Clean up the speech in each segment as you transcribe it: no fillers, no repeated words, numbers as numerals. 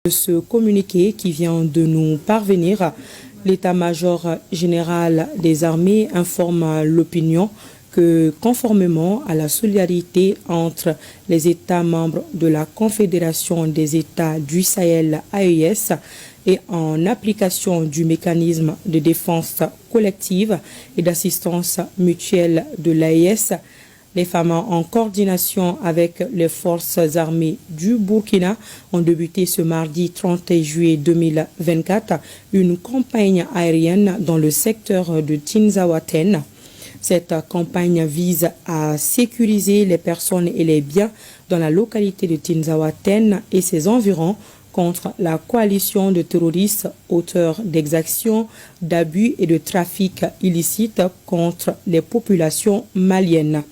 Ce communiqué qui vient de nous parvenir, l'état-major général des armées informe l'opinion que conformément à la solidarité entre les États membres de la Confédération des États du Sahel AES et en application du mécanisme de défense collective et d'assistance mutuelle de l'AES, les femmes en coordination avec les forces armées du Burkina ont débuté ce mardi 30 juillet 2024 une campagne aérienne dans le secteur de Tinzaouaten. Cette campagne vise à sécuriser les personnes et les biens dans la localité de Tinzaouaten et ses environs contre la coalition de terroristes auteurs d'exactions, d'abus et de trafic illicite contre les populations maliennes.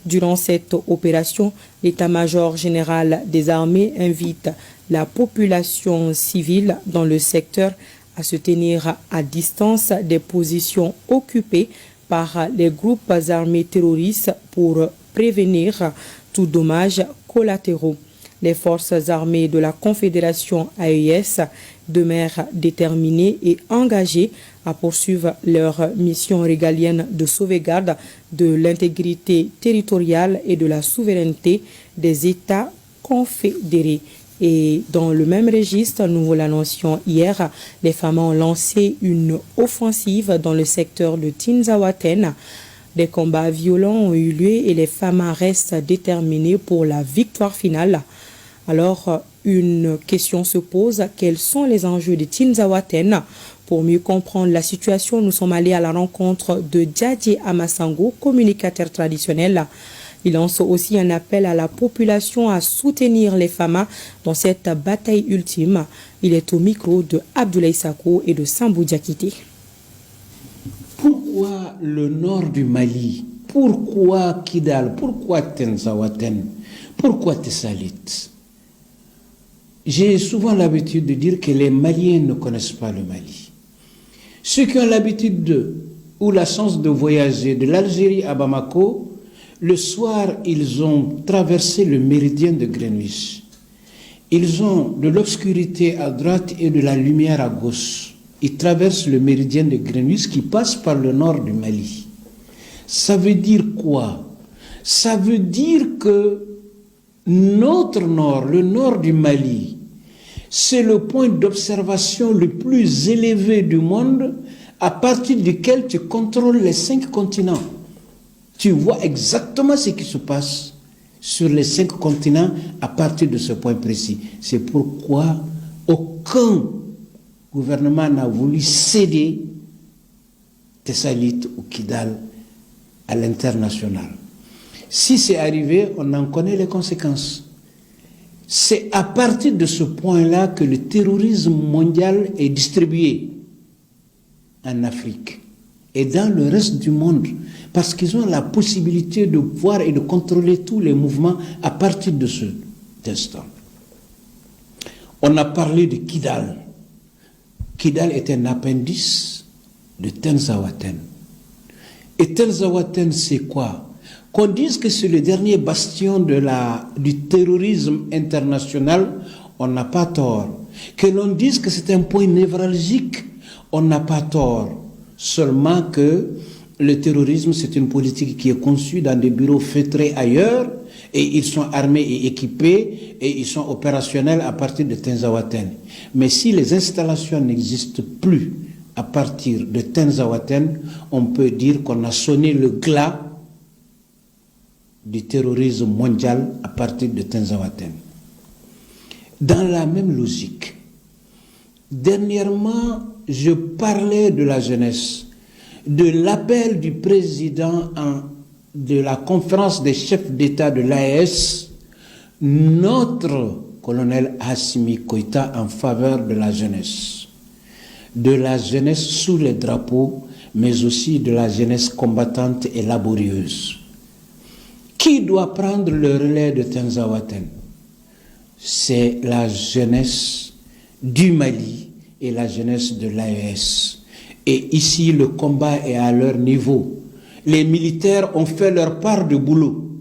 Durant cette opération, l'état-major général des armées invite la population civile dans le secteur à se tenir à distance des positions occupées par les groupes armés terroristes pour prévenir tout dommage collatéraux. Les forces armées de la Confédération AES demeurent déterminées et engagées à poursuivre leur mission régalienne de sauvegarde de l'intégrité territoriale et de la souveraineté des États confédérés. Et dans le même registre, nous vous l'annoncions hier, les femmes ont lancé une offensive dans le secteur de Tinzaouaten. Des combats violents ont eu lieu et les femmes restent déterminées pour la victoire finale. Alors, une question se pose, quels sont les enjeux de Tinzaouaten? Pour mieux comprendre la situation, nous sommes allés à la rencontre de Djadji Amasango, communicateur traditionnel. Il lance aussi un appel à la population à soutenir les femmes dans cette bataille ultime. Il est au micro de Abdoulaye Sako et de Sambou Diakité. Pourquoi le nord du Mali? Pourquoi Kidal? Pourquoi Tinzaouaten? Pourquoi Tessalit? J'ai souvent l'habitude de dire que les Maliens ne connaissent pas le Mali. Ceux qui ont l'habitude ou la chance de voyager de l'Algérie à Bamako, le soir, ils ont traversé le méridien de Greenwich. Ils ont de l'obscurité à droite et de la lumière à gauche. Ils traversent le méridien de Greenwich qui passe par le nord du Mali. Ça veut dire quoi? Ça veut dire que notre nord, le nord du Mali, c'est le point d'observation le plus élevé du monde à partir duquel tu contrôles les 5 continents. Tu vois exactement ce qui se passe sur les 5 continents à partir de ce point précis. C'est pourquoi aucun gouvernement n'a voulu céder Tessalit ou Kidal à l'international. Si c'est arrivé, on en connaît les conséquences. C'est à partir de ce point-là que le terrorisme mondial est distribué en Afrique et dans le reste du monde, parce qu'ils ont la possibilité de voir et de contrôler tous les mouvements à partir de cet instant. On a parlé de Kidal. Kidal est un appendice de Tinzaouaten. Et Tinzaouaten, c'est quoi? Qu'on dise que c'est le dernier bastion du terrorisme international, on n'a pas tort. Que l'on dise que c'est un point névralgique, on n'a pas tort. Seulement que le terrorisme, c'est une politique qui est conçue dans des bureaux feutrés ailleurs, et ils sont armés et équipés, et ils sont opérationnels à partir de Tinzaouaten. Mais si les installations n'existent plus à partir de Tinzaouaten, on peut dire qu'on a sonné le glas du terrorisme mondial à partir de Tinzaouaten. Dans la même logique, dernièrement, je parlais de la jeunesse, de l'appel du président de la conférence des chefs d'État de l'AES, notre colonel Assimi Goïta, en faveur de la jeunesse sous les drapeaux, mais aussi de la jeunesse combattante et laborieuse. Qui doit prendre le relais de Tinzaouaten? C'est la jeunesse du Mali et la jeunesse de l'AES. Et ici, le combat est à leur niveau. Les militaires ont fait leur part de boulot.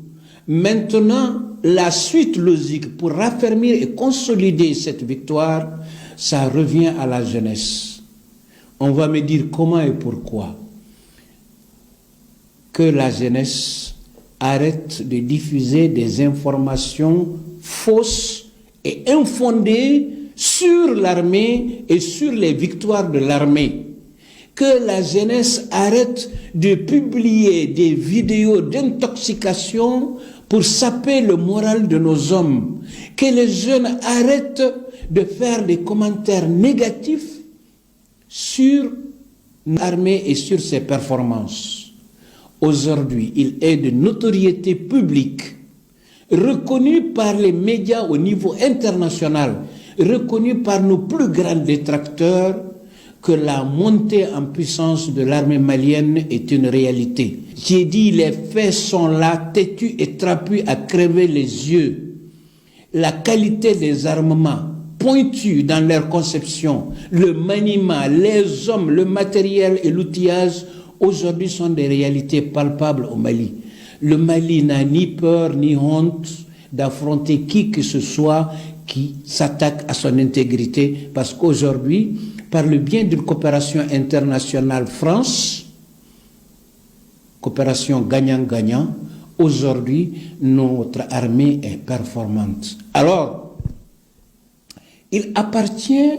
Maintenant, la suite logique pour raffermir et consolider cette victoire, ça revient à la jeunesse. On va me dire comment et pourquoi. Que la jeunesse arrête de diffuser des informations fausses et infondées sur l'armée et sur les victoires de l'armée. Que la jeunesse arrête de publier des vidéos d'intoxication pour saper le moral de nos hommes. Que les jeunes arrêtent de faire des commentaires négatifs sur l'armée et sur ses performances. Aujourd'hui, il est de notoriété publique, reconnu par les médias au niveau international, reconnu par nos plus grands détracteurs, que la montée en puissance de l'armée malienne est une réalité. J'ai dit, les faits sont là, têtus et trapus à crever les yeux. La qualité des armements, pointus dans leur conception, le maniement, les hommes, le matériel et l'outillage, aujourd'hui sont des réalités palpables au Mali. Le Mali n'a ni peur ni honte d'affronter qui que ce soit qui s'attaque à son intégrité, parce qu'aujourd'hui, par le biais d'une coopération internationale France, coopération gagnant-gagnant, aujourd'hui, notre armée est performante. Alors, il appartient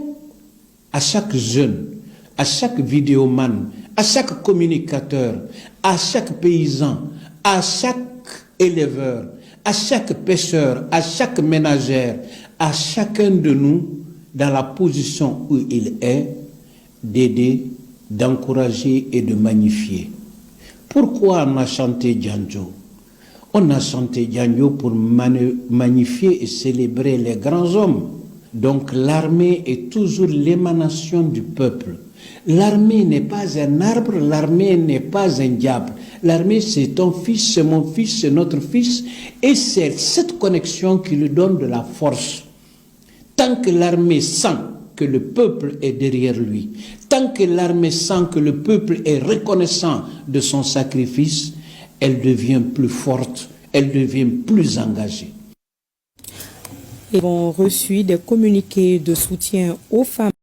à chaque jeune, à chaque vidéoman, à chaque communicateur, à chaque paysan, à chaque éleveur, à chaque pêcheur, à chaque ménagère, à chacun de nous, dans la position où il est, d'aider, d'encourager et de magnifier. Pourquoi on a chanté Djanjo? On a chanté Djanjo pour magnifier et célébrer les grands hommes. Donc l'armée est toujours l'émanation du peuple. L'armée n'est pas un arbre, l'armée n'est pas un diable. L'armée, c'est ton fils, c'est mon fils, c'est notre fils. Et c'est cette connexion qui lui donne de la force. Tant que l'armée sent que le peuple est derrière lui, tant que l'armée sent que le peuple est reconnaissant de son sacrifice, elle devient plus forte, elle devient plus engagée. Ils ont reçu des communiqués de soutien aux femmes.